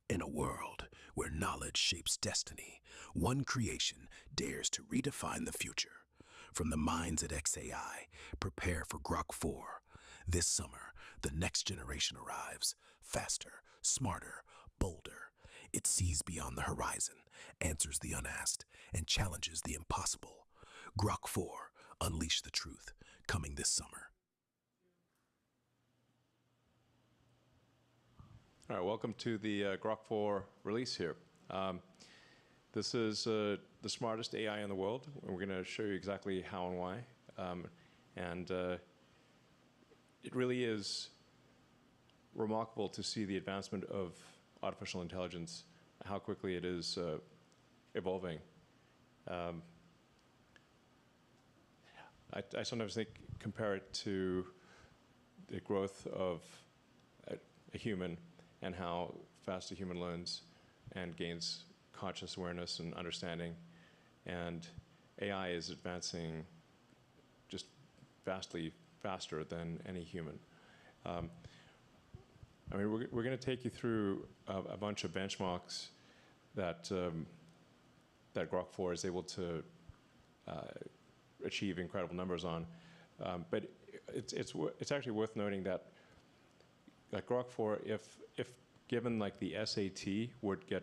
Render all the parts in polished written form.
In a world where knowledge shapes destiny, one creation dares to redefine the future. From the minds at XAI, prepare for Grok4. This summer, the next generation arrives, faster, smarter, bolder. It sees beyond the horizon, answers the unasked, and challenges the impossible. Grok4, Unleash the Truth, coming this summer. All right, welcome to the Grok4 release here. This is the smartest AI in the world, and we're going to show you exactly how and why. It really is remarkable to see the advancement of artificial intelligence, how quickly it is evolving. I sometimes compare it to the growth of a human and how fast a human learns and gains conscious awareness and understanding. And AI is advancing just vastly faster than any human. I mean, we're going to take you through a bunch of benchmarks that that Grok4 is able to achieve incredible numbers on. But it's actually worth noting that Grok4, if given like the SAT, would get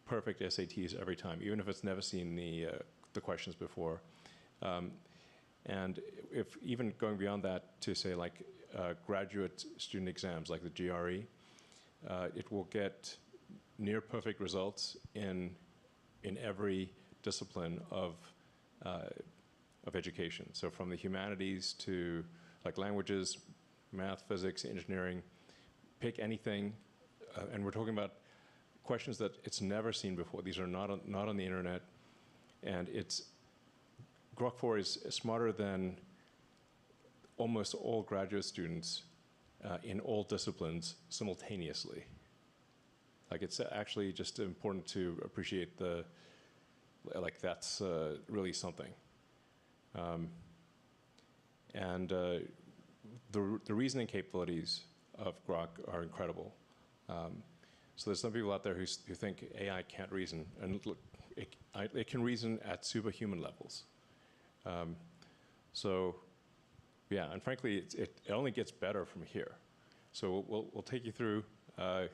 perfect SATs every time, even if it's never seen the questions before. And if even going beyond that to say like graduate student exams like the GRE, it will get near perfect results in every discipline of education. So from the humanities to like languages, math, physics, engineering, pick anything, and we're talking about questions that it's never seen before. These are not on the internet, and Grok4 is smarter than almost all graduate students in all disciplines simultaneously. Like, it's actually just important to appreciate that's really something. The reasoning capabilities of Grok are incredible. So there's some people out there who think AI can't reason, and look, it can reason at superhuman levels. So yeah, and frankly, it only gets better from here. So we'll take you through the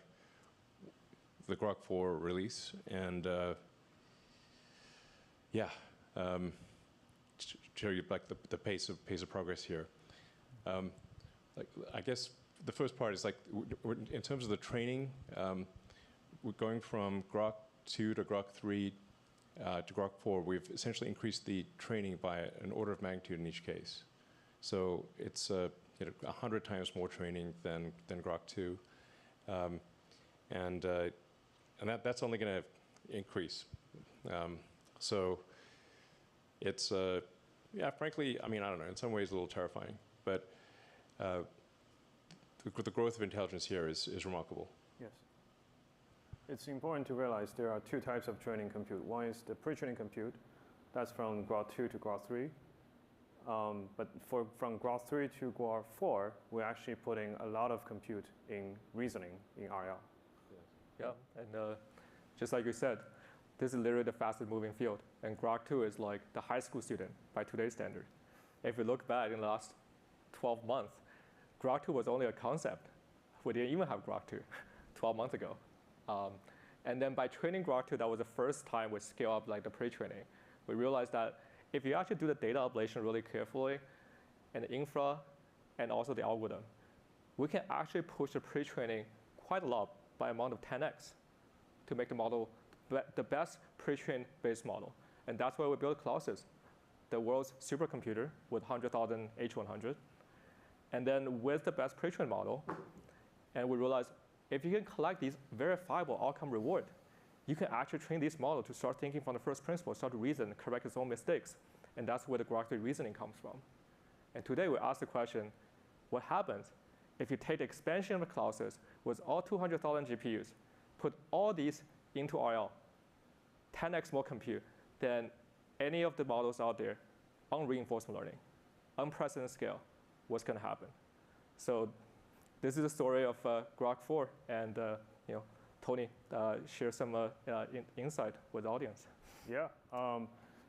Grok4 release, and show you like the pace of progress here. I guess the first part is like, in terms of the training, we're going from Grok 2 to Grok 3 to Grok 4. We've essentially increased the training by an order of magnitude in each case. So it's 100 times more training than Grok 2, and that's only going to increase. So it's frankly, I mean, I don't know. In some ways, a little terrifying, but the growth of intelligence here is remarkable. Yes. It's important to realize there are two types of training compute. One is the pre-training compute. That's from Grok 2 to Grok 3. But from Grok 3 to Grok 4, we're actually putting a lot of compute in reasoning in RL. Yes. Yeah, and just like you said, this is literally the fastest moving field. And Grok 2 is like the high school student by today's standard. If we look back in the last 12 months, Grok 2 was only a concept. We didn't even have Grok 2 12 months ago. And then by training Grok 2, that was the first time we scale up like the pre-training. We realized that if you actually do the data ablation really carefully, and the infra, and also the algorithm, we can actually push the pre-training quite a lot by amount of 10x to make the model the best pre-trained base model. And that's why we built Colossus, the world's supercomputer with 100,000 H100. And then with the best pre-trained model, and we realized if you can collect these verifiable outcome reward, you can actually train this model to start thinking from the first principle, start to reason, correct its own mistakes. And that's where the Grok 3 reasoning comes from. And today we ask the question, what happens if you take the expansion of the Colossus with all 200,000 GPUs, put all these into RL, 10x more compute than any of the models out there on reinforcement learning, unprecedented scale, what's going to happen? So this is the story of Grok 4, and Tony share some insight with the audience. Yeah.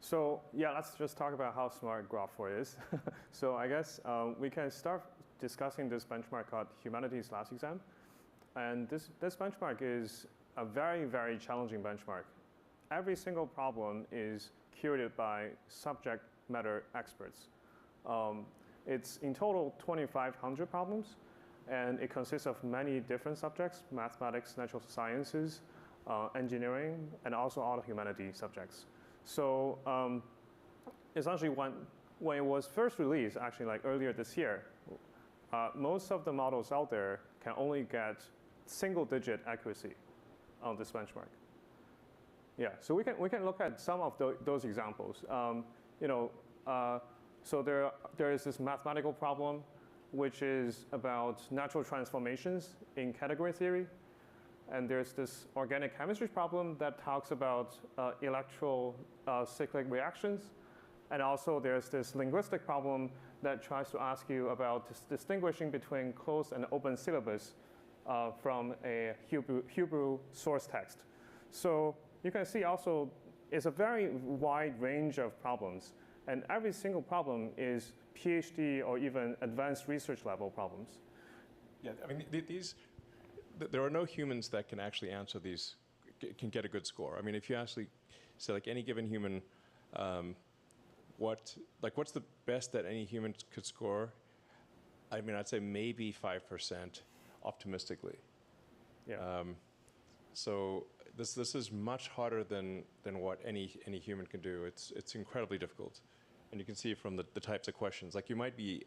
So yeah, let's just talk about how smart Grok4 is. So I guess we can start discussing this benchmark called Humanities Last Exam. And this benchmark is a very, very challenging benchmark. Every single problem is curated by subject matter experts. It's in total 2,500 problems, and it consists of many different subjects: mathematics, natural sciences, engineering, and also all the humanities subjects. So essentially, when it was first released, actually like earlier this year, most of the models out there can only get single-digit accuracy on this benchmark. Yeah, so we can look at some of those examples. So there is this mathematical problem, which is about natural transformations in category theory. And there's this organic chemistry problem that talks about electrocyclic reactions. And also there's this linguistic problem that tries to ask you about distinguishing between closed and open syllabus from a Hebrew source text. So you can see also it's a very wide range of problems. And every single problem is PhD or even advanced research level problems. Yeah, I mean, there are no humans that can actually answer these, can get a good score. I mean, if you actually say, like, any given human, what's the best that any human could score? I mean, I'd say maybe 5% optimistically. Yeah. So this is much harder than what any human can do. It's incredibly difficult. And you can see from the types of questions. Like, you might be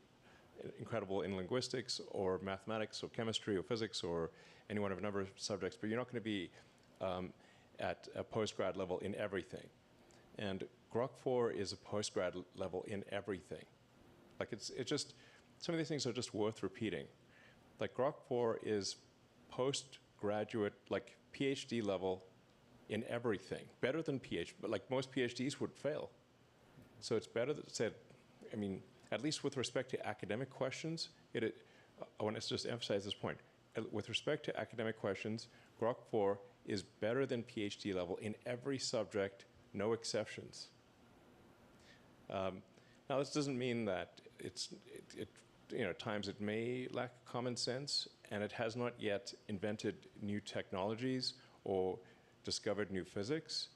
incredible in linguistics or mathematics or chemistry or physics or any one of a number of subjects, but you're not going to be at a postgrad level in everything. And Grok4 is a postgrad level in everything. Like, it's just, some of these things are just worth repeating. Like, Grok4 is postgraduate, like PhD level in everything. Better than PhD, but like most PhDs would fail. So it's better that said, I mean, at least with respect to academic questions, I want to just emphasize this point. With respect to academic questions, Grok4 is better than PhD level in every subject, no exceptions. Now, this doesn't mean that at times it may lack common sense, and it has not yet invented new technologies or discovered new physics,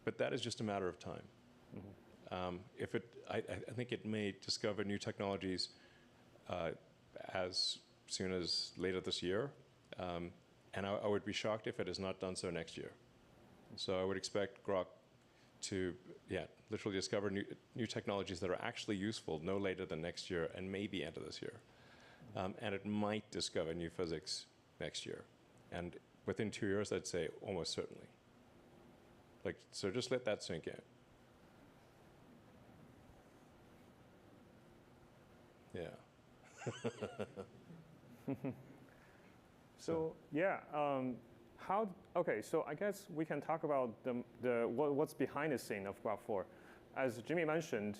but that is just a matter of time. Mm-hmm. I think it may discover new technologies as soon as later this year, and I would be shocked if it has not done so next year. So I would expect Grok to, literally discover new technologies that are actually useful no later than next year and maybe end of this year. And it might discover new physics next year. And within 2 years, I'd say almost certainly. Like, so just let that sink in. Yeah. So yeah, okay, so I guess we can talk about what's behind the scene of Grok4. As Jimmy mentioned,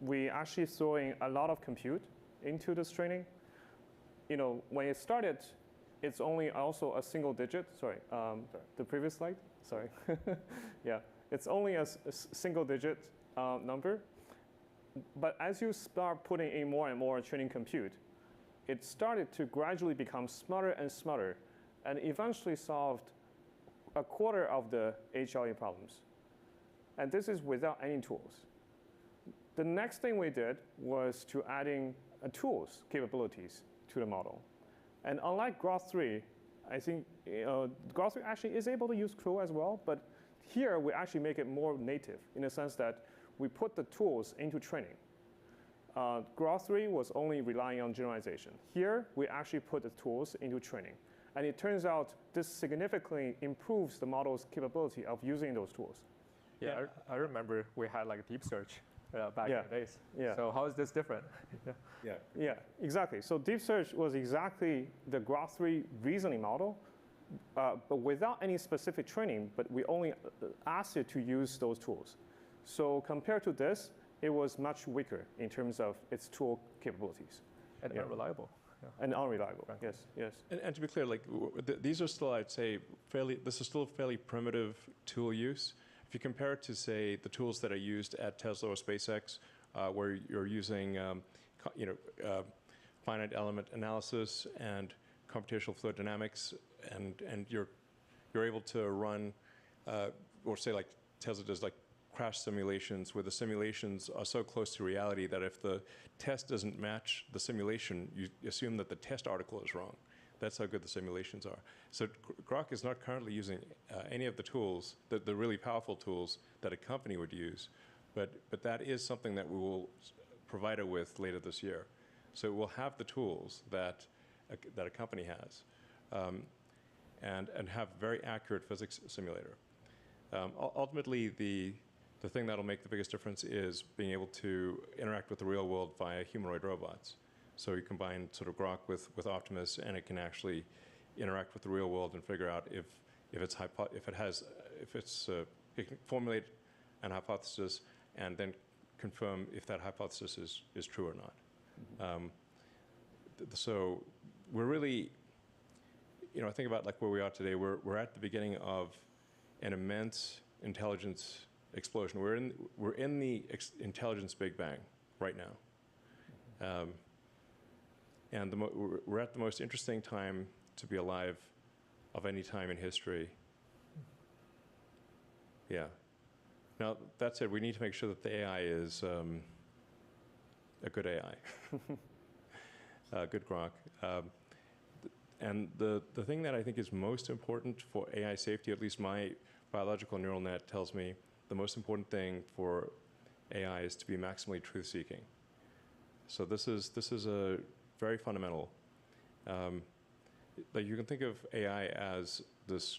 we actually throwing a lot of compute into this training. When it started, it's only also a single digit. Sorry, the previous slide. Sorry. Yeah, it's only a single digit number. But as you start putting in more and more training compute, it started to gradually become smarter and smarter, and eventually solved a quarter of the HLE problems. And this is without any tools. The next thing we did was to adding tools capabilities to the model. And unlike Grok3, I think Grok3 actually is able to use CRO as well, but here we actually make it more native in the sense that we put the tools into training. Grok3 was only relying on generalization. Here, we actually put the tools into training. And it turns out this significantly improves the model's capability of using those tools. Yeah, I remember we had like deep search back in the days. Yeah. So how is this different? Yeah, exactly. So deep search was exactly the Grok3 reasoning model, but without any specific training, but we only asked it to use those tools. So compared to this, it was much weaker in terms of its tool capabilities. And unreliable. and unreliable. Right. Yes, yes. And to be clear, like these are still, I'd say, this is still fairly primitive tool use. If you compare it to, say, the tools that are used at Tesla or SpaceX, where you're using, finite element analysis and computational fluid dynamics, and you're able to run, or say like Tesla does, like crash simulations, where the simulations are so close to reality that if the test doesn't match the simulation, you assume that the test article is wrong. That's how good the simulations are. So Grok is not currently using any of the tools, the really powerful tools that a company would use, but that is something that we will provide it with later this year. So we'll have the tools that a company has, and have very accurate physics simulator. Ultimately, the thing that'll make the biggest difference is being able to interact with the real world via humanoid robots. So you combine sort of Grok with Optimus, and it can actually interact with the real world and figure out if it can formulate an hypothesis and then confirm if that hypothesis is true or not. So we're really, I think about like where we are today. We're at the beginning of an immense intelligence explosion. We're in the intelligence Big Bang right now, and we're at the most interesting time to be alive of any time in history. Yeah. Now that said, we need to make sure that the AI is a good AI, good Grok. And the thing that I think is most important for AI safety, at least my biological neural net tells me, the most important thing for AI is to be maximally truth-seeking. So this is a very fundamental. Like you can think of AI as this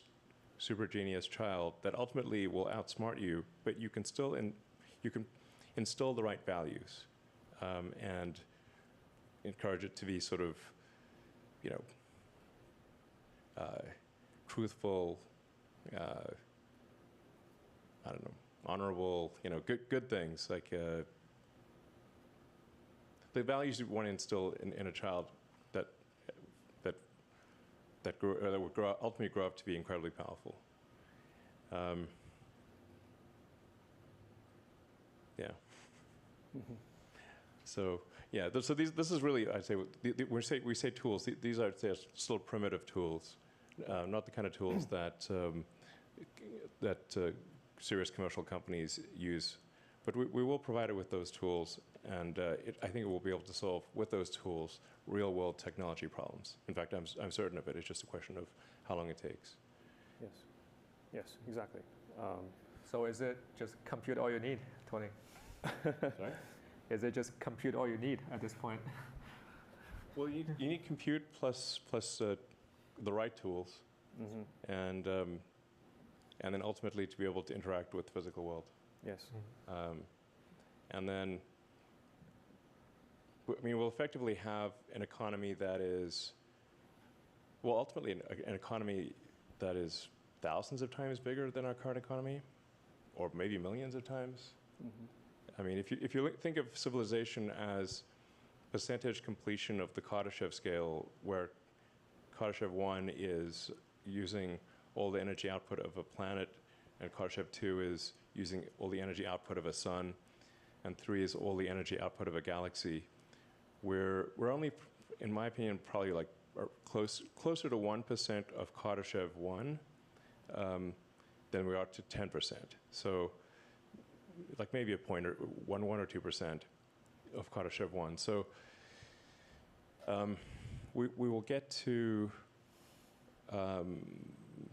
super genius child that ultimately will outsmart you, but you can still you can instill the right values, and encourage it to be sort of, truthful, I don't know, honorable, good things, like the values you want to instill in a child that would ultimately grow up to be incredibly powerful. Yeah. So yeah, so this is really, I'd say, we say tools. These are still primitive tools, not the kind of tools that serious commercial companies use. But we will provide it with those tools, and I think it will be able to solve, with those tools, real-world technology problems. In fact, I'm certain of it. It's just a question of how long it takes. Yes. Yes, exactly. So is it just compute all you need, Tony? Sorry? Is it just compute all you need at this point? Well, you need compute plus the right tools, and then ultimately to be able to interact with the physical world. Yes. And then, we'll effectively have an economy that is, ultimately an economy that is thousands of times bigger than our current economy, or maybe millions of times. If you think of civilization as percentage completion of the Kardashev scale, where Kardashev 1 is using all the energy output of a planet, and Kardashev 2 is using all the energy output of a sun, and 3 is all the energy output of a galaxy. We're only, in my opinion, probably like closer to 1% of Kardashev 1 than we are to 10%. So like maybe a point, or 1 or 2% of Kardashev 1. So we will get to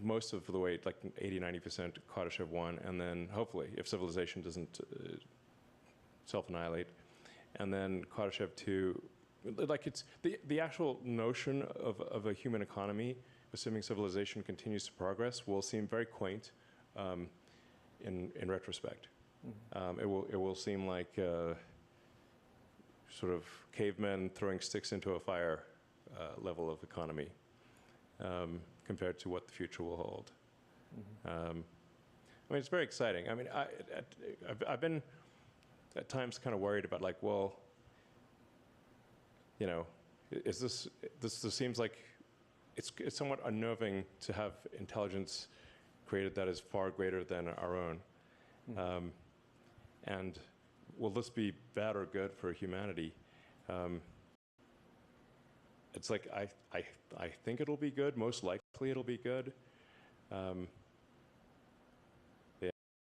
most of the way, like 80-90% Kardashev 1, and then hopefully, if civilization doesn't self-annihilate, and then Kardashev 2, like it's the actual notion of a human economy, assuming civilization continues to progress, will seem very quaint in retrospect. It will seem like sort of cavemen throwing sticks into a fire level of economy, compared to what the future will hold. It's very exciting. I've been at times kind of worried about, like, well, this seems like it's somewhat unnerving to have intelligence created that is far greater than our own. And will this be bad or good for humanity? It's like I think it'll be good. Most likely it'll be good.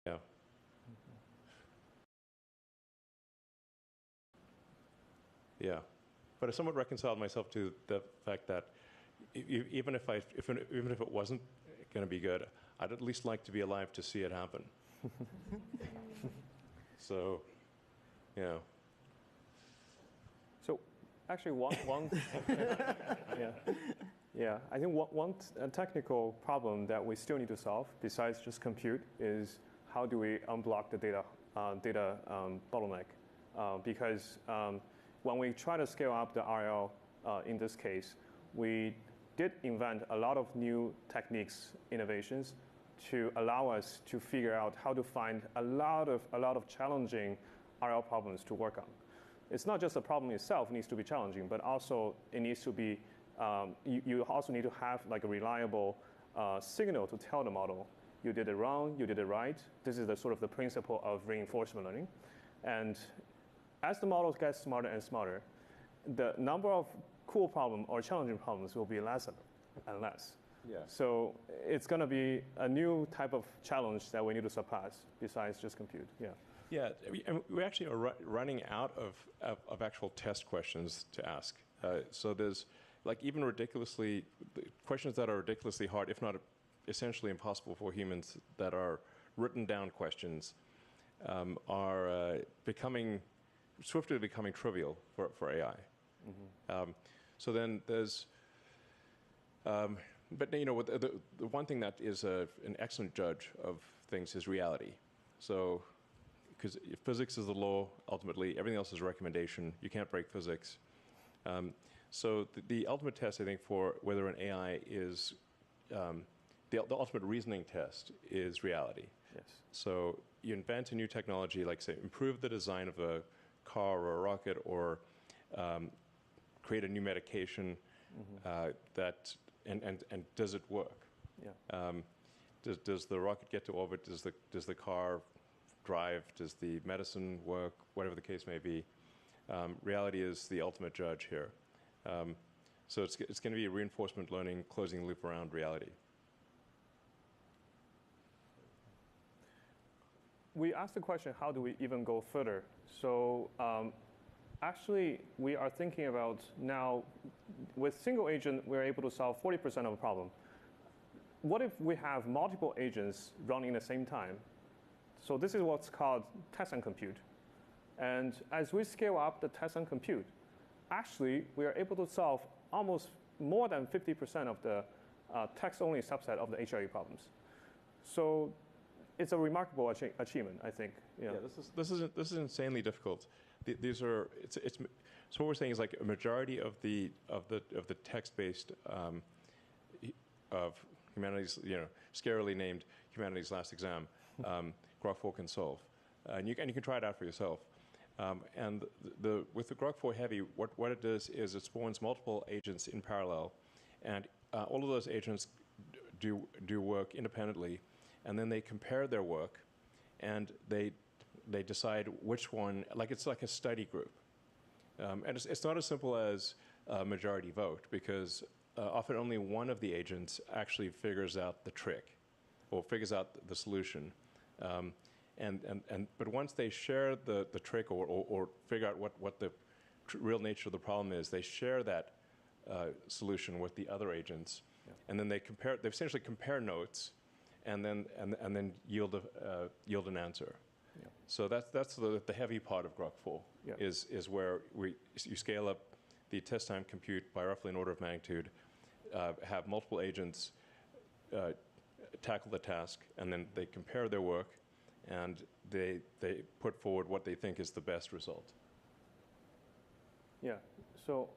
Yeah. Yeah, but I somewhat reconciled myself to the fact that even if it wasn't going to be good, I'd at least like to be alive to see it happen. So, yeah. So, actually, one yeah, I think one technical problem that we still need to solve, besides just compute, is how do we unblock the data bottleneck? Because when we try to scale up the RL in this case, we did invent a lot of new techniques, innovations, to allow us to figure out how to find a lot of challenging RL problems to work on. It's not just the problem itself needs to be challenging, but also it needs to be, you also need to have like a reliable signal to tell the model, you did it wrong, you did it right. This is the sort of the principle of reinforcement learning. And as the models get smarter and smarter, the number of cool problems or challenging problems will be less and less. Yeah. So it's going to be a new type of challenge that we need to surpass besides just compute. Yeah. Yeah, we actually are running out of actual test questions to ask. So there's like even questions that are ridiculously hard, if not essentially impossible for humans, that are written down questions are swiftly becoming trivial for AI. So then there's, but you know, the one thing that is an excellent judge of things is reality. So, because physics is the law, ultimately, everything else is a recommendation. You can't break physics. So the ultimate test, I think, for whether an AI is, the ultimate reasoning test is reality. Yes. So you invent a new technology, like say, improve the design of a car or a rocket, or create a new medication that, and does it work? Yeah. Does the rocket get to orbit? Does the car drive? Does the medicine work? Whatever the case may be. Reality is the ultimate judge here. So it's going to be reinforcement learning, closing the loop around reality. We asked the question, how do we even go further? So actually, we are thinking about now, with single agent, we're able to solve 40% of the problem. What if we have multiple agents running at the same time? So this is what's called test and compute. And as we scale up the test and compute, actually, we are able to solve almost more than 50% of the text-only subset of the HRE problems. So it's a remarkable achievement, I think. Yeah, this is insanely difficult. These are so what we're saying is like a majority of the text-based of humanities, you know, scarily named humanities last exam, Grok4 can solve, and you can try it out for yourself. And with the Grok4 Heavy, what it does is it spawns multiple agents in parallel, and all of those agents do work independently, and then they compare their work, and they decide which one. Like it's like a study group, and it's not as simple as a majority vote, because often only one of the agents actually figures out the trick, or figures out the solution. But once they share the trick or figure out what the real nature of the problem is, they share that solution with the other agents, and then they essentially compare notes, and then yield an answer. Yeah. So that's the heavy part of Grok4 is where you scale up the test time compute by roughly an order of magnitude, have multiple agents tackle the task, and then they compare their work, and they put forward what they think is the best result. Yeah, so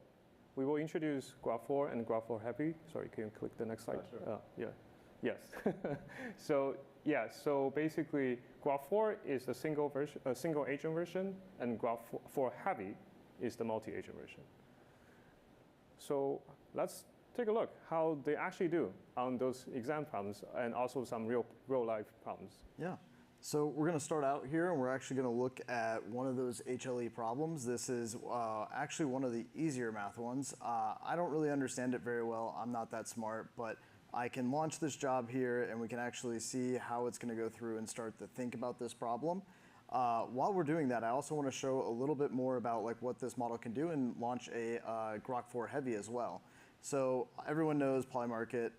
we will introduce Grok4 and Grok4 Heavy. Sorry, can you click the next slide? Sure. Yeah, yes. So basically, Grok4 is the single agent version, and Grok4 Heavy is the multi-agent version. So let's take a look how they actually do on those exam problems and also some real life problems. Yeah. So we're going to start out here, and we're actually going to look at one of those HLE problems. This is actually one of the easier math ones. I don't really understand it very well. I'm not that smart, but I can launch this job here, and we can actually see how it's going to go through and start to think about this problem. While we're doing that, I also want to show a little bit more about like what this model can do and launch a Grok4 Heavy as well. So everyone knows Polymarket.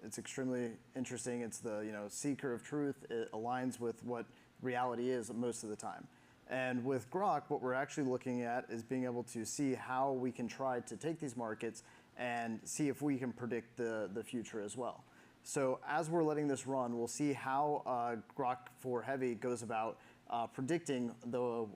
It's extremely interesting. It's the seeker of truth. It aligns with what reality is most of the time. And with Grok, what we're actually looking at is being able to see how we can try to take these markets and see if we can predict the future as well. So as we're letting this run, we'll see how Grok4 Heavy goes about predicting the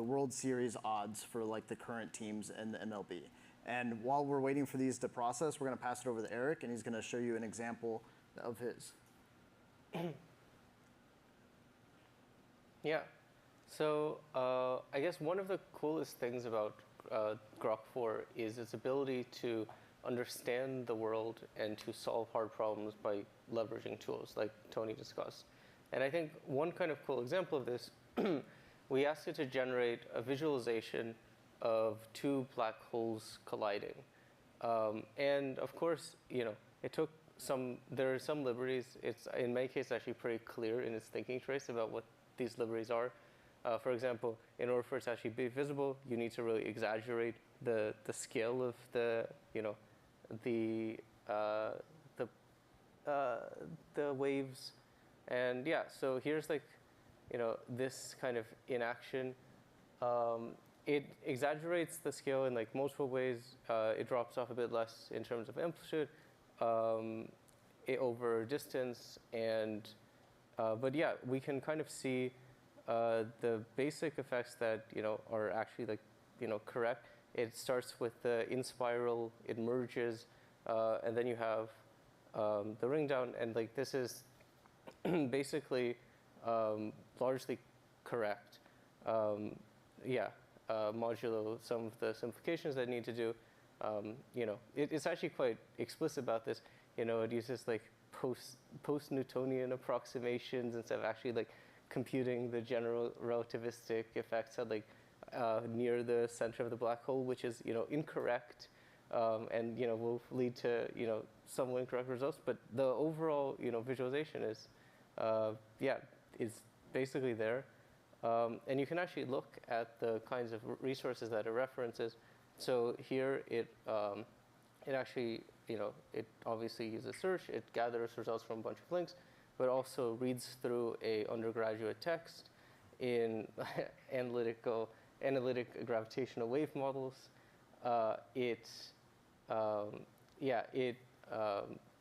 World Series odds for like the current teams in the MLB. And while we're waiting for these to process, we're going to pass it over to Eric, and he's going to show you an example of his. Yeah. So I guess one of the coolest things about Grok4 is its ability to understand the world and to solve hard problems by leveraging tools like Tony discussed. And I think one kind of cool example of this, we asked it to generate a visualization of two black holes colliding. And of course, it took there are some liberties. It's, in my case, actually pretty clear in its thinking trace about what these liberties are. For example, in order for it to actually be visible, you need to really exaggerate the scale of the waves. And yeah, so here's like, this kind of in action. It exaggerates the scale in like multiple ways. It drops off a bit less in terms of amplitude over distance, and but yeah, we can kind of see the basic effects that are actually like correct. It starts with the in spiral, it merges, and then you have the ring down, and like this is basically largely correct. Yeah. Modulo some of the simplifications that I need to do. It's actually quite explicit about this. It uses like post-Newtonian approximations instead of actually like computing the general relativistic effects at like near the center of the black hole, which is incorrect, and will lead to some incorrect results. But the overall visualization is is basically there. And you can actually look at the kinds of resources that it references. So here it actually, it obviously uses search. It gathers results from a bunch of links, but also reads through a undergraduate text in analytic gravitational wave models. It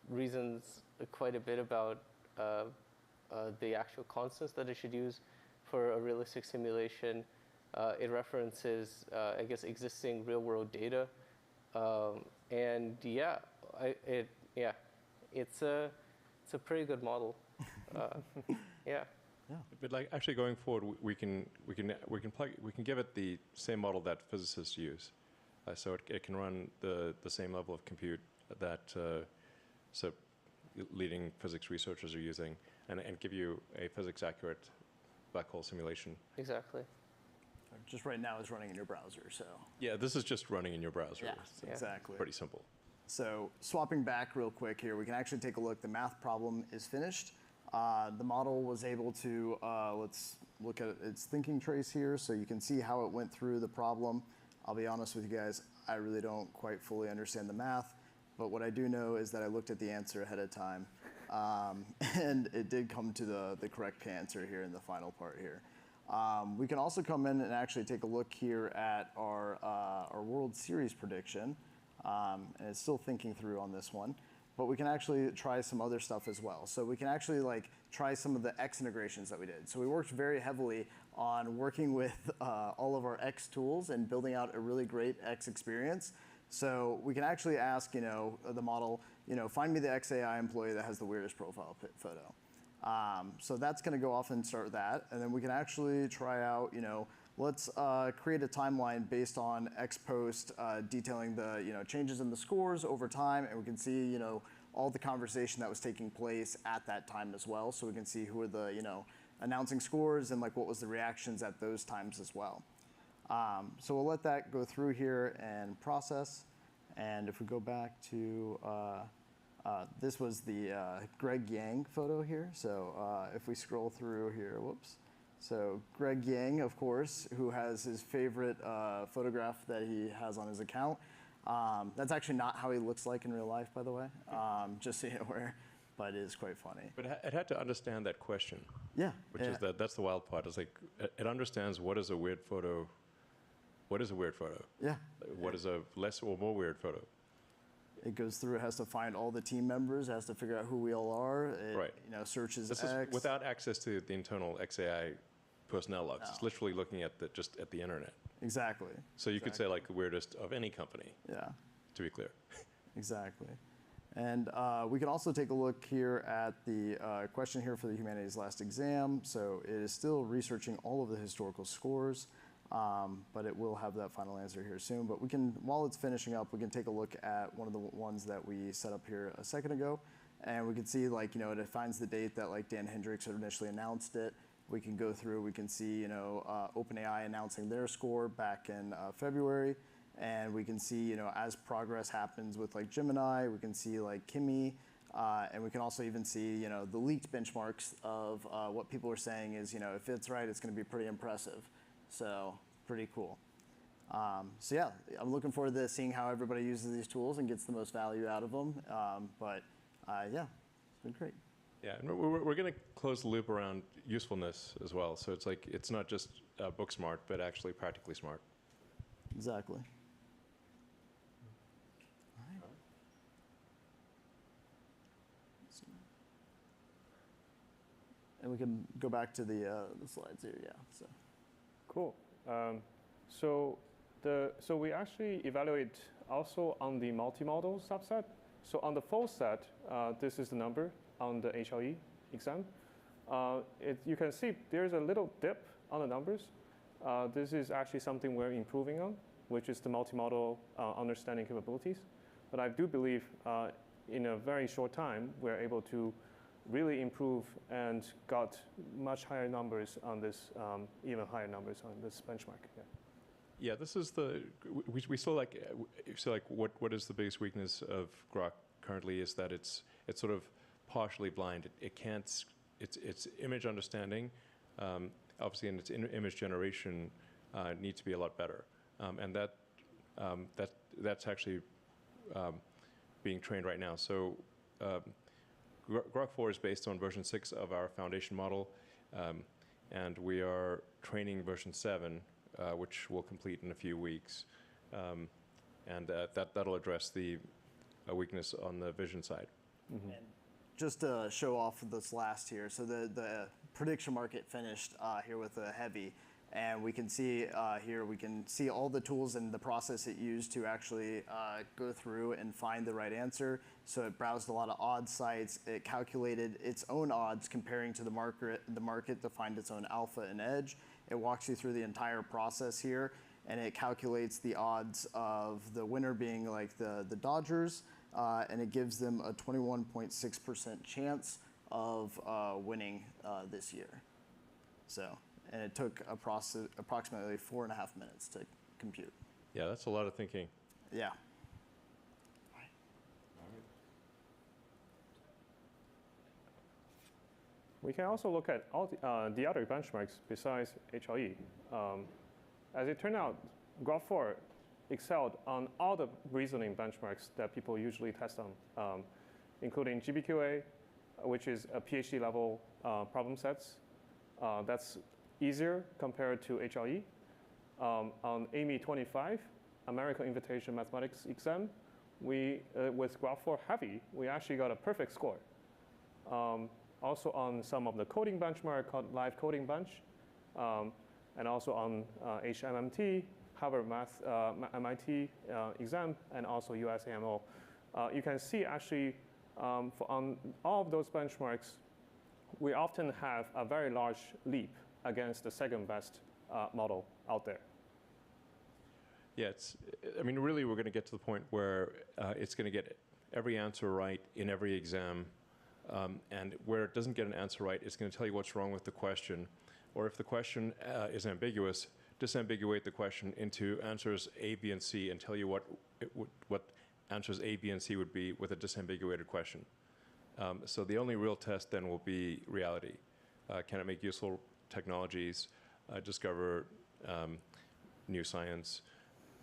reasons quite a bit about the actual constants that it should use for a realistic simulation. It references, I guess, existing real-world data, and yeah, it's a pretty good model. Yeah. Yeah. But like actually going forward, we can give it the same model that physicists use, so it can run the same level of compute that so leading physics researchers are using, and give you a physics accurate black hole simulation. Exactly. Just right now it's running in your browser, so. Yeah, this is just running in your browser. Yeah, so exactly. Pretty simple. So swapping back real quick here, we can actually take a look. The math problem is finished. The model was able to, let's look at its thinking trace here, so you can see how it went through the problem. I'll be honest with you guys, I really don't quite fully understand the math, but what I do know is that I looked at the answer ahead of time. And it did come to the correct answer here in the final part here. We can also come in and actually take a look here at our World Series prediction. And it's still thinking through on this one. But we can actually try some other stuff as well. So we can actually like try some of the X integrations that we did. So we worked very heavily on working with all of our X tools and building out a really great X experience. So we can actually ask, the model, find me the XAI employee that has the weirdest profile photo. So that's going to go off and start that. And then we can actually try out, let's create a timeline based on X post detailing the changes in the scores over time, and we can see all the conversation that was taking place at that time as well. So we can see who are the announcing scores and like what was the reactions at those times as well. So we'll let that go through here and process. And if we go back to this was the Greg Yang photo here. So if we scroll through here, whoops. So Greg Yang, of course, who has his favorite photograph that he has on his account. That's actually not how he looks like in real life, by the way, just so you're aware, but it is quite funny. But it had to understand that question. Yeah. Which is that's the wild part. It's like it understands what is a weird photo. What is a weird photo? Yeah. What is a less or more weird photo? It goes through, it has to find all the team members, has to figure out who we all are. It, right. Searches this X. Is without access to the internal XAI personnel logs. No. It's literally looking at just at the internet. Exactly. So you could say like the weirdest of any company. Yeah. To be clear. Exactly. And we can also take a look here at the question here for the humanities last exam. So it is still researching all of the historical scores, but it will have that final answer here soon. But we can, while it's finishing up, we can take a look at one of the ones that we set up here a second ago. And we can see like, it finds the date that like Dan Hendricks had initially announced it. We can go through, we can see, OpenAI announcing their score back in February. And we can see, as progress happens with like Gemini, we can see like Kimi, and we can also even see, the leaked benchmarks of what people are saying is, if it's right, it's going to be pretty impressive. So pretty cool. So yeah, I'm looking forward to seeing how everybody uses these tools and gets the most value out of them. Yeah, it's been great. Yeah, and we're going to close the loop around usefulness as well. So it's like it's not just book smart, but actually practically smart. Exactly. And we can go back to the slides here, yeah. So. Cool. So we actually evaluate also on the multi-model subset. So on the full set, this is the number on the HLE exam. You can see there's a little dip on the numbers. This is actually something we're improving on, which is the multi-model understanding capabilities. But I do believe in a very short time, we're able to really improve and got much higher numbers on this, even higher numbers on this benchmark. Yeah. Yeah, this is we saw like what is the biggest weakness of Grok currently is that it's sort of partially blind. It can't its image understanding, obviously, and its image generation needs to be a lot better, and that's actually being trained right now. So Grok4 is based on version 6 of our foundation model, and we are training version 7, which will complete in a few weeks, and that'll address the weakness on the vision side. Mm-hmm. And just to show off this last here, so the prediction market finished here with a heavy, and we can see here, we can see all the tools and the process it used to actually go through and find the right answer. So it browsed a lot of odds sites. It calculated its own odds comparing to the market to find its own alpha and edge. It walks you through the entire process here, and it calculates the odds of the winner being like the Dodgers, and it gives them a 21.6% chance of winning this year. So. And it took approximately 4.5 minutes to compute. Yeah, that's a lot of thinking. Yeah. We can also look at all the other benchmarks besides HLE. As it turned out, Grok4 excelled on all the reasoning benchmarks that people usually test on, including GBQA, which is a PhD level problem sets. That's easier compared to HLE. On AMY 25, American Invitation Mathematics exam, with Grok4 Heavy, we actually got a perfect score. Also on some of the coding benchmark called Live Coding Bench, and also on HMMT, Harvard Math, MIT exam, and also USAMO. You can see actually on all of those benchmarks, we often have a very large leap against the second best model out there. Yeah, I mean, really, we're going to get to the point where it's going to get every answer right in every exam. And where it doesn't get an answer right, it's going to tell you what's wrong with the question. Or if the question is ambiguous, disambiguate the question into answers A, B, and C and tell you what answers A, B, and C would be with a disambiguated question. So the only real test then will be reality. Can it make useful technologies, discover new science?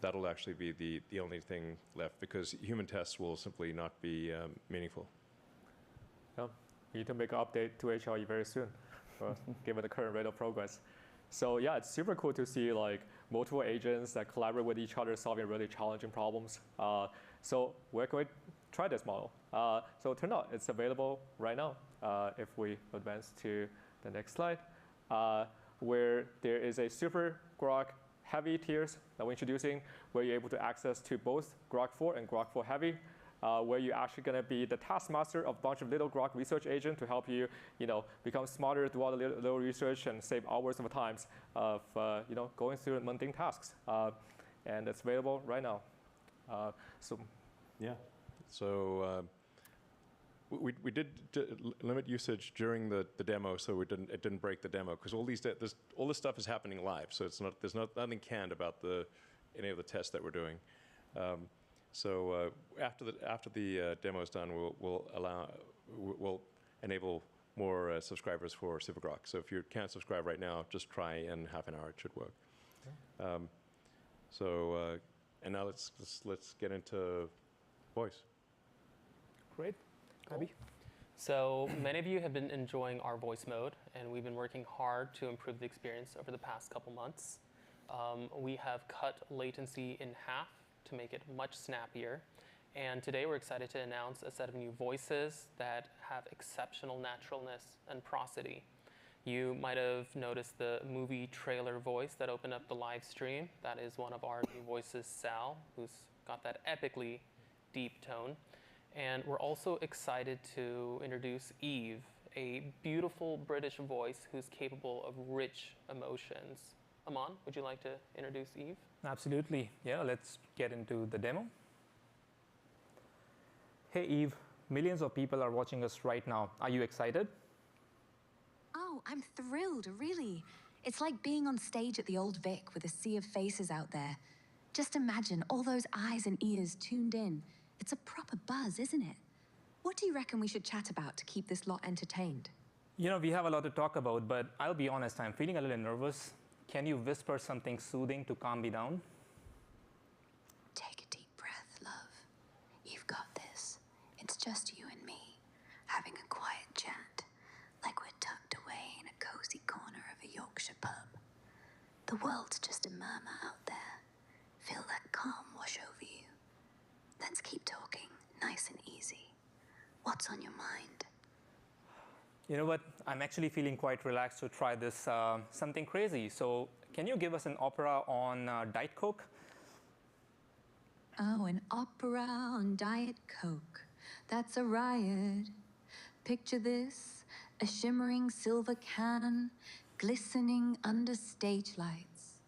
That'll actually be the only thing left, because human tests will simply not be meaningful. Yeah, we need to make an update to HLE very soon, given the current rate of progress. So yeah, it's super cool to see like multiple agents that collaborate with each other, solving really challenging problems. So where can we try this model? So it turned out it's available right now. If we advance to the next slide, where there is a super Grok heavy tiers that we're introducing, where you're able to access to both Grok4 and Grok4 heavy, where you're actually going to be the taskmaster of a bunch of little Grok research agents to help you, become smarter through all the little research and save hours of times of, going through mundane tasks. And it's available right now. Yeah. So we did limit usage during the demo, so it didn't break the demo, because all this stuff is happening live. So there's nothing canned about any of the tests that we're doing. So after the demo is done, we'll enable more subscribers for SuperGrok. So if you can't subscribe right now, just try in half an hour. It should work. Okay. And now let's get into voice. Great. Abby? So many of you have been enjoying our voice mode, and we've been working hard to improve the experience over the past couple months. We have cut latency in half to make it much snappier. And today we're excited to announce a set of new voices that have exceptional naturalness and prosody. You might have noticed the movie trailer voice that opened up the live stream. That is one of our new voices, Sal, who's got that epically deep tone. And we're also excited to introduce Eve, a beautiful British voice who's capable of rich emotions. Aman, would you like to introduce Eve? Absolutely. Yeah, let's get into the demo. Hey, Eve. Millions of people are watching us right now. Are you excited? Oh, I'm thrilled, really. It's like being on stage at the Old Vic with a sea of faces out there. Just imagine all those eyes and ears tuned in. It's a proper buzz, isn't it? What do you reckon we should chat about to keep this lot entertained? We have a lot to talk about, but I'll be honest, I'm feeling a little nervous. Can you whisper something soothing to calm me down? Take a deep breath, love. You've got this. It's just you and me, having a quiet chat, like we're tucked away in a cozy corner of a Yorkshire pub. The world's just a murmur out there. Feel that calm wash over you. Let's keep talking, nice and easy. What's on your mind? You know what? I'm actually feeling quite relaxed to try this something crazy. So can you give us an opera on Diet Coke? Oh, an opera on Diet Coke. That's a riot. Picture this, a shimmering silver can, glistening under stage lights.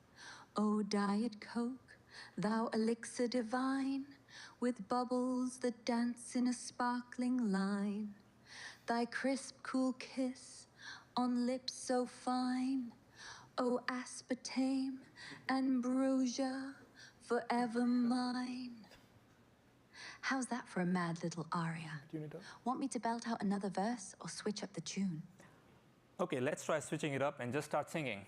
Oh, Diet Coke, thou elixir divine, with bubbles that dance in a sparkling line. Thy crisp, cool kiss on lips so fine. Oh, aspartame, ambrosia, forever mine. How's that for a mad little aria? Do you need that? Want me to belt out another verse or switch up the tune? Okay, let's try switching it up and just start singing.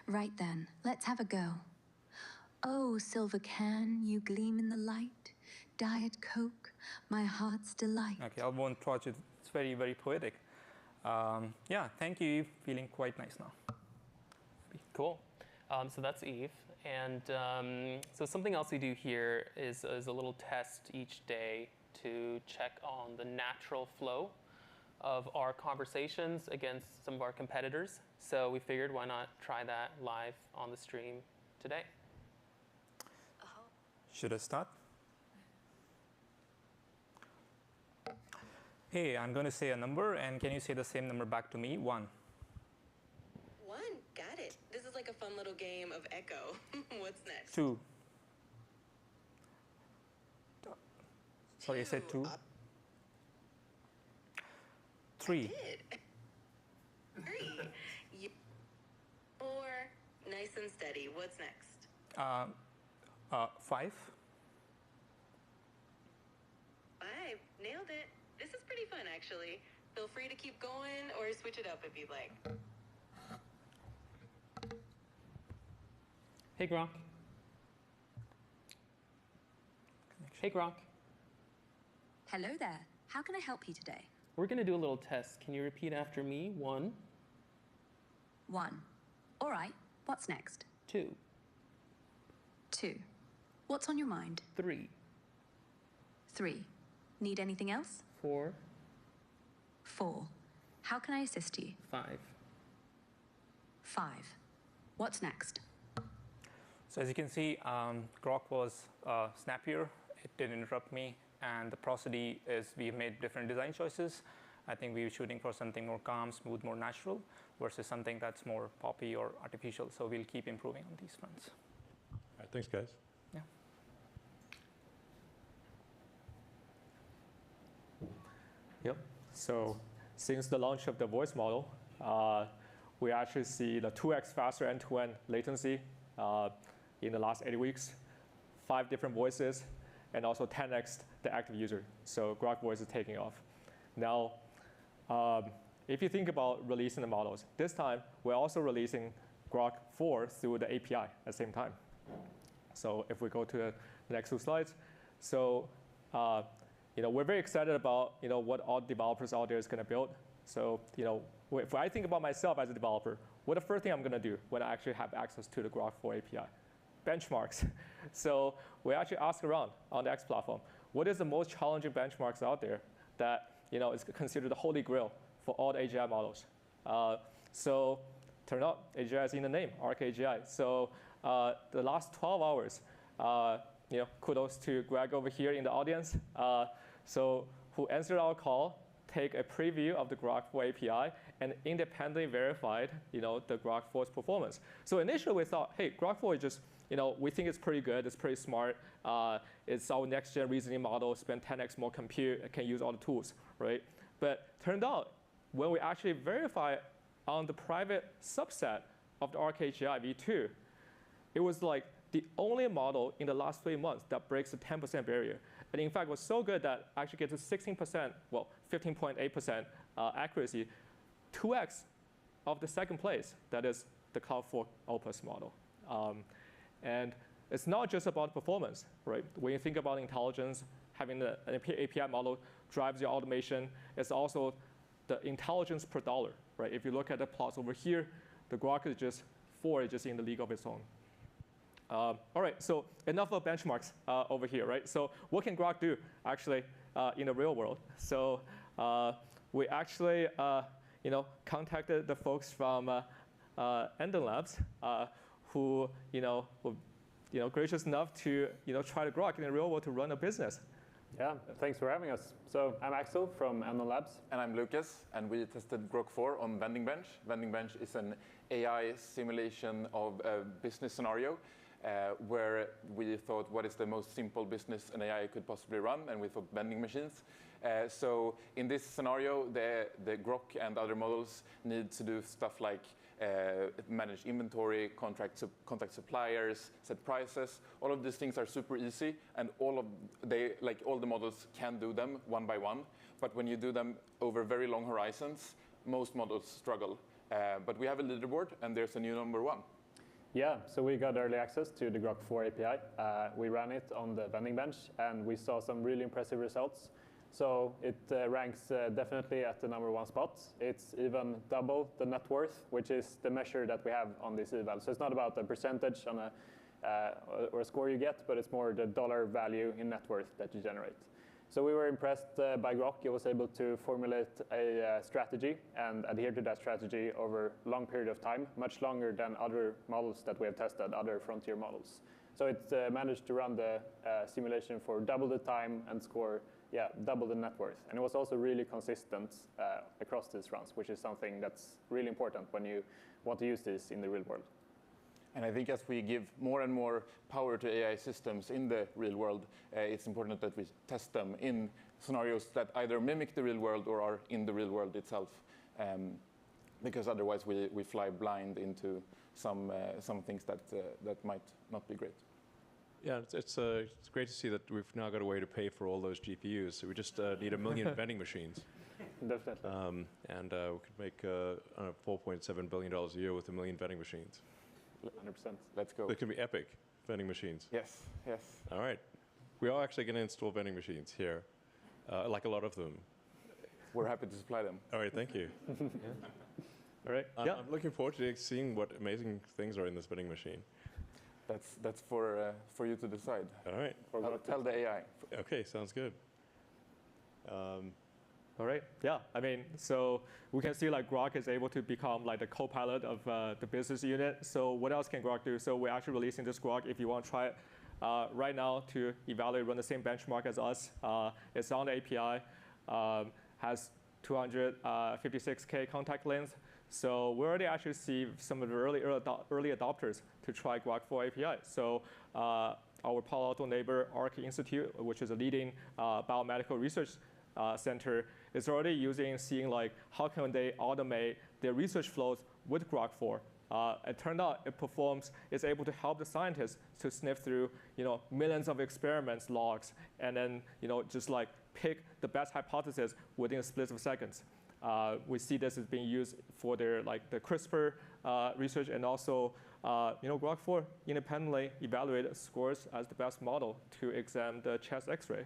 Right then, let's have a go. Oh, silver can, you gleam in the light. Diet Coke, my heart's delight. Okay, I won't try to. It's very, very poetic. Yeah, thank you, Eve. Feeling quite nice now. Cool. So that's Eve. And so something else we do here is a little test each day to check on the natural flow of our conversations against some of our competitors. So we figured, why not try that live on the stream today? Should I start? Hey, I'm going to say a number, and can you say the same number back to me? 1. 1, echo. What's next? 2. Sorry, I said 2. 3. Did. 3. 4. Nice and steady. What's next? 5. 5. Nailed it. This is pretty fun, actually. Feel free to keep going or switch it up if you'd like. Hey, Grok. Hey, Grok. Hello there. How can I help you today? We're going to do a little test. Can you repeat after me? 1, 1. All right. What's next? 2, 2. What's on your mind? 3, 3. Need anything else? 4, 4. How can I assist you? 5. 5. What's next? So as you can see, Grok was snappier. It didn't interrupt me. And the prosody is we've made different design choices. I think we were shooting for something more calm, smooth, more natural, versus something that's more poppy or artificial. So we'll keep improving on these fronts. All right, thanks, guys. Yeah. Yep. So since the launch of the voice model, we actually see the 2x faster end-to-end latency in the last 8 weeks, 5 different voices, and also 10x the active user. So Grok Voice is taking off. Now, if you think about releasing the models, this time we're also releasing Grok 4 through the API at the same time. So if we go to the next 2 slides, so we're very excited about what all developers out there is going to build. So if I think about myself as a developer, what the first thing I'm going to do when I actually have access to the Grok 4 API? Benchmarks. So we actually ask around on the X platform, what is the most challenging benchmarks out there that is considered the holy grail for all the AGI models? So turned out AGI is in the name, ArcAGI. So the last 12 hours, kudos to Greg over here in the audience. So who answered our call, take a preview of the Grok 4 API, and independently verified the Grok 4's performance. So initially we thought, hey, Grok 4 is just, we think it's pretty good, it's pretty smart. It's our next gen reasoning model, spend 10x more compute, can use all the tools, right? But turned out, when we actually verify on the private subset of the ArcAGI v2, it was like the only model in the last 3 months that breaks the 10% barrier. And in fact, it was so good that actually gets to 16%, well, 15.8% accuracy, 2x of the second place, that is the Cloud 4 Opus model. And it's not just about performance, right? When you think about intelligence, having an API model drives your automation. It's also the intelligence per dollar, right? If you look at the plots over here, the Grok is just 4 is just in the league of its own. All right, so enough of benchmarks over here, right? So what can Grok do actually in the real world? So we actually contacted the folks from Elon Labs who were gracious enough to try the Grok in the real world to run a business. Yeah, thanks for having us. So I'm Axel from Elon Labs. And I'm Lucas, and we tested Grok 4 on Vending Bench. Vending Bench is an AI simulation of a business scenario where we thought, what is the most simple business an AI could possibly run? And we thought vending machines. So in this scenario, the Grok and other models need to do stuff like manage inventory, contact suppliers, set prices. All of these things are super easy, and all the models can do them one by one. But when you do them over very long horizons, most models struggle. But we have a leaderboard, and there's a new number 1. Yeah, so we got early access to the Grok 4 API. We ran it on the vending bench, and we saw some really impressive results. So it ranks definitely at the number 1 spot. It's even double the net worth, which is the measure that we have on this eval. So it's not about the percentage on or a score you get, but it's more the dollar value in net worth that you generate. So we were impressed by Grok. It was able to formulate a strategy and adhere to that strategy over a long period of time, much longer than other models that we have tested, other frontier models. So it managed to run the simulation for double the time and score double the net worth. And it was also really consistent across these runs, which is something that's really important when you want to use this in the real world. And I think as we give more and more power to AI systems in the real world, it's important that we test them in scenarios that either mimic the real world or are in the real world itself. Because otherwise we fly blind into some things that might not be great. Yeah, it's great to see that we've now got a way to pay for all those GPUs. So we just need 1 million vending machines. Definitely. And we could make $4.7 billion a year with 1 million vending machines. 100%. Let's go. It can be epic vending machines. Yes, yes. All right. We are actually going to install vending machines here, like a lot of them. We're happy to supply them. All right, thank you. All right. I'm looking forward to seeing what amazing things are in this vending machine. That's for you to decide. All right. I'll tell the AI. Okay, sounds good. All right. Yeah. I mean, so we can see like Grok is able to become like the co-pilot of the business unit. So what else can Grok do? So we're actually releasing this Grok. If you want to try it right now to evaluate, run the same benchmark as us. It's on the API. Has 256K contact length. So we already actually see some of the early adopters to try Grok4 API. So our Palo Alto neighbor, Arc Institute, which is a leading biomedical research center, is already seeing like how can they automate their research flows with Grok4. It turned out it's able to help the scientists to sniff through millions of experiments logs and then just like pick the best hypothesis within a split of seconds. We see this is being used for their the CRISPR research, and also Grok4 independently evaluated scores as the best model to examine the chest X-ray.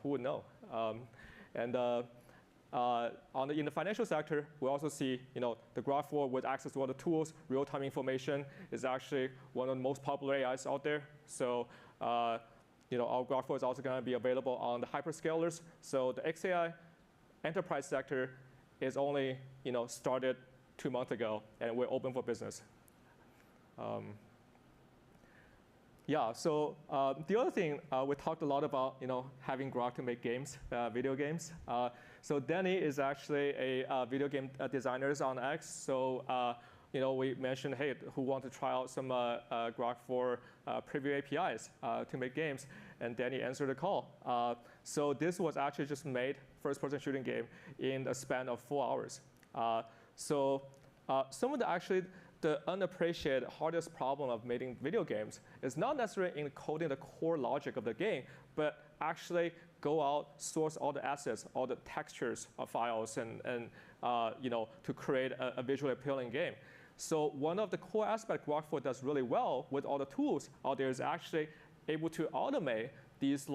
Who would know? In the financial sector, we also see the Grok4 with access to all the tools, real-time information is actually one of the most popular AIs out there. So our Grok4 is also going to be available on the hyperscalers. So the XAI enterprise sector is only started 2 months ago, and we're open for business. Yeah, so the other thing, we talked a lot about having Grok to make games, video games. So Danny is actually a video game designer on X. So we mentioned, hey, who want to try out some Grok4 preview APIs to make games? And Danny answered the call. So this was actually just made first-person shooting game in a span of 4 hours. So some of the unappreciated hardest problem of making video games is not necessarily in coding the core logic of the game, but actually go out, source all the assets, all the textures of files, and to create a visually appealing game. So one of the core aspects Grok4 does really well with all the tools out there is actually able to automate these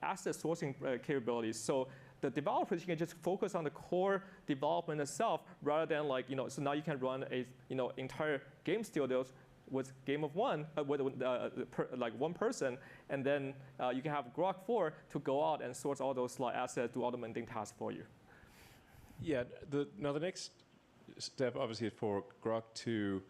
asset sourcing capabilities. So the developers can just focus on the core development itself rather than so now you can run a entire game studios with game of one with one person, and then you can have Grok4 to go out and source all those assets, do all the mundane tasks for you. Yeah. Now the next step obviously is for Grok to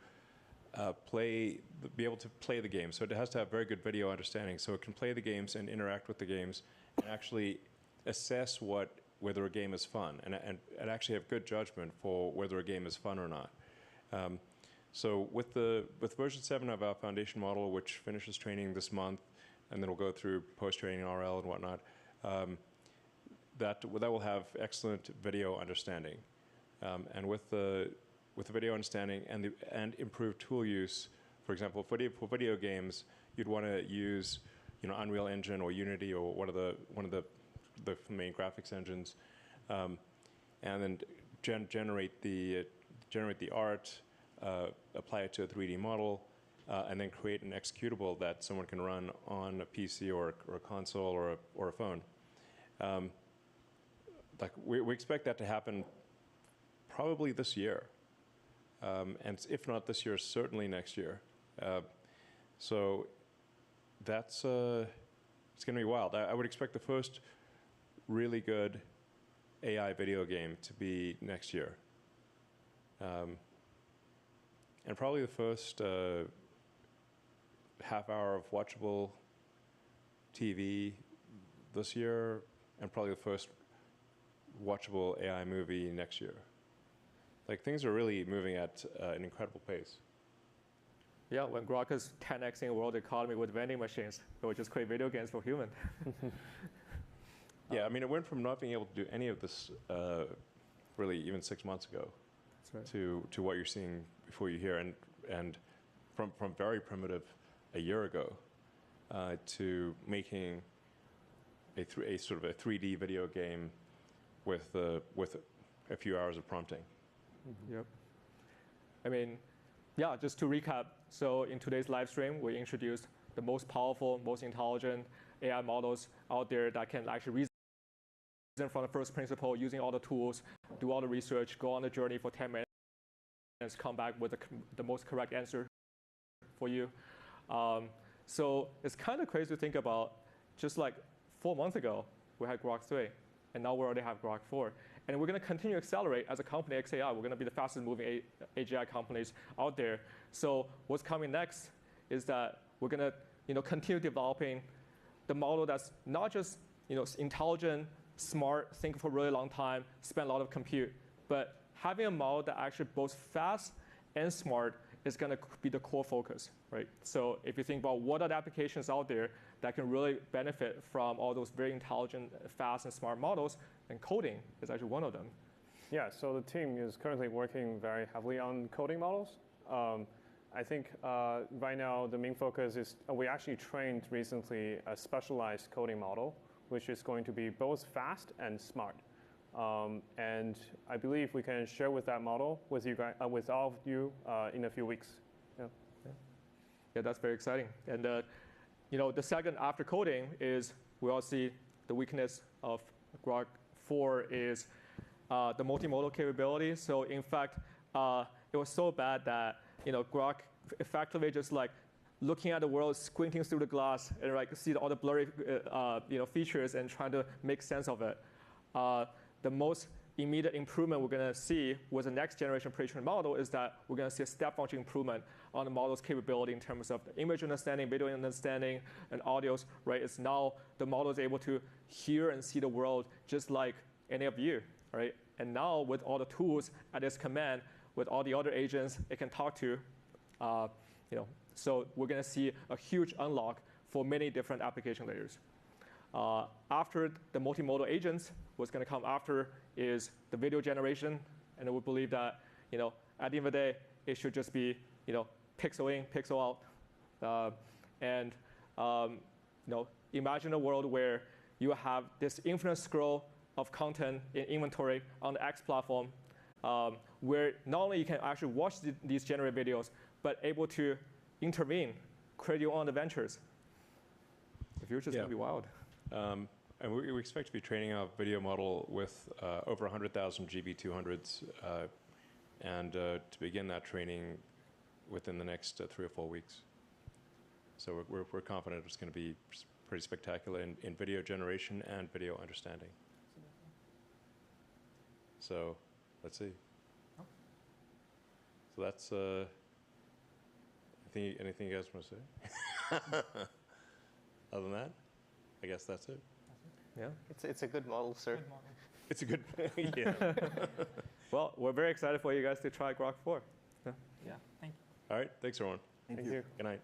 be able to play the game. So it has to have very good video understanding, so it can play the games and interact with the games and actually assess whether a game is fun and actually have good judgment for whether a game is fun or not. So with version 7 of our foundation model, which finishes training this month, and then we'll go through post-training RL and whatnot, that will have excellent video understanding. And with the video understanding and improved tool use, for example, for video games, you'd want to use Unreal Engine or Unity or one of the main graphics engines, and then generate the art, apply it to a 3D model, and then create an executable that someone can run on a PC or a console or a phone. We expect that to happen probably this year, and if not this year, certainly next year. So that's it's going to be wild. I would expect the first really good AI video game to be next year. And probably the first half hour of watchable TV this year, and probably the first watchable AI movie next year. Things are really moving at an incredible pace. Yeah, when Grok is 10xing the world economy with vending machines, it would just create video games for human. Yeah, I mean, it went from not being able to do any of this really even 6 months ago to what you're seeing before you here, and from very primitive a year ago to making a sort of a 3D video game with a few hours of prompting. Yep. I mean, yeah, just to recap, so in today's live stream, we introduced the most powerful, most intelligent AI models out there that can actually reason from the first principle, using all the tools, do all the research, go on the journey for 10 minutes, come back with the most correct answer for you. So it's kind of crazy to think about, just like 4 months ago, we had Grok3, and now we already have Grok4. And we're going to continue to accelerate as a company, XAI. We're going to be the fastest moving AGI companies out there. So what's coming next is that we're going to continue developing the model that's not just intelligent, smart, think for a really long time, spend a lot of compute, but having a model that actually both fast and smart is going to be the core focus, right? So if you think about what are the applications out there that can really benefit from all those very intelligent, fast, and smart models, and coding is actually one of them. Yeah, so the team is currently working very heavily on coding models. I think right now the main focus is we actually trained recently a specialized coding model, which is going to be both fast and smart. And I believe we can share with that model with you guys, with all of you in a few weeks. Yeah, that's very exciting. And the second after coding is we all see the weakness of Grok4 is the multimodal capability. So in fact, it was so bad that Grok effectively just like looking at the world, squinting through the glass, and like see all the blurry features and trying to make sense of it. The most immediate improvement we're going to see with the next generation pre-trained model is that we're going to see a step function improvement on the model's capability in terms of the image understanding, video understanding, and audios. Right? It's now the model is able to hear and see the world just like any of you. Right? And now with all the tools at its command, with all the other agents it can talk to, so we're going to see a huge unlock for many different application layers. After the multimodal agents, what's going to come after is the video generation, and we believe that at the end of the day, it should just be pixel in, pixel out, and imagine a world where you have this infinite scroll of content in inventory on the X platform, where not only you can actually watch these generated videos, but able to intervene, create your own adventures. The future's going to be wild. And we expect to be training our video model with over 100,000 GB200s, and to begin that training within the next 3 or 4 weeks. So we're confident it's going to be pretty spectacular in video generation and video understanding. So let's see. So that's anything you guys want to say? Other than that, I guess that's it. Yeah, it's a good model, sir. Good model. It's a good, yeah. Well, we're very excited for you guys to try Grok4. Yeah, thank you. All right, thanks everyone. Thank you. Good night.